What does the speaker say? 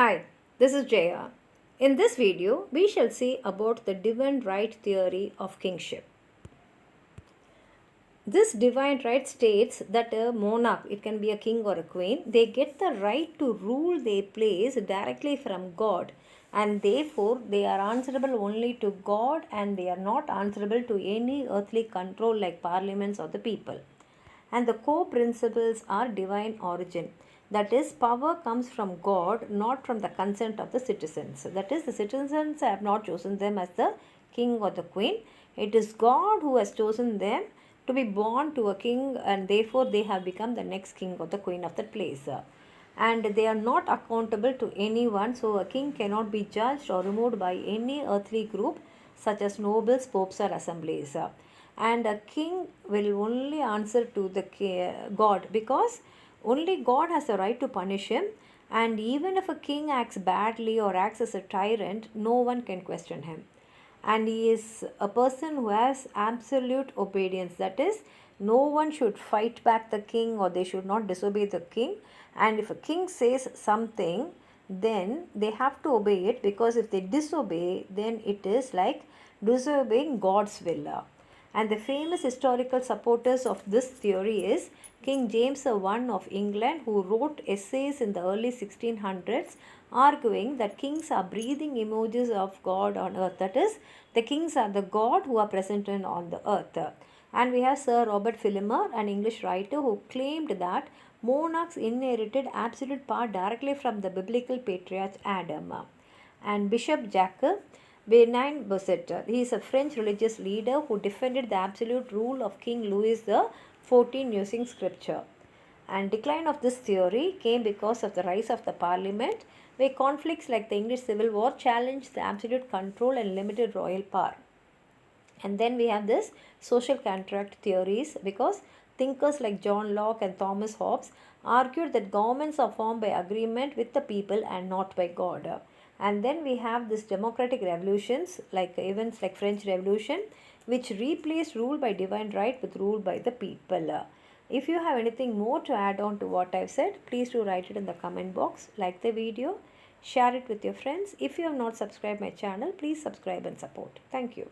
Hi, this is Jaya. In this video, we shall see about the divine right theory of kingship. This divine right states that a monarch, it can be a king or a queen, they get the right to rule their place directly from God, and therefore they are answerable only to God and they are not answerable to any earthly control like parliaments or the people. And the core principles are divine origin. That is, power comes from God, not from the consent of the citizens. That is, the citizens have not chosen them as the king or the queen. It is God who has chosen them to be born to a king, and therefore they have become the next king or the queen of that place. And they are not accountable to anyone, so a king cannot be judged or removed by any earthly group such as nobles, popes, or assemblies. And a king will only answer to the God, because only God has the right to punish him. And even if a king acts badly or acts as a tyrant, no one can question him. And he is a person who has absolute obedience. That is, no one should fight back the king or they should not disobey the king. And if a king says something, then they have to obey it, because if they disobey, then it is like disobeying God's will. And the famous historical supporters of this theory is King James I of England, who wrote essays in the early 1600s arguing that kings are breathing images of God on earth. That is, the kings are the God who are present on the earth. And we have Sir Robert Filmer, an English writer, who claimed that monarchs inherited absolute power directly from the biblical patriarch Adam. And Bishop Jacques Benin Bosset, he is a French religious leader who defended the absolute rule of King Louis XIV using scripture. And decline of this theory came because of the rise of the parliament, where conflicts like the English Civil War challenged the absolute control and limited royal power. And then we have this social contract theories, because thinkers like John Locke and Thomas Hobbes argued that governments are formed by agreement with the people and not by God. And then we have this democratic revolutions, like events like French Revolution, which replaced rule by divine right with rule by the people. If you have anything more to add on to what I've said, please do write it in the comment box. Like the video, share it with your friends. If you have not subscribed my channel, please subscribe and support. Thank you.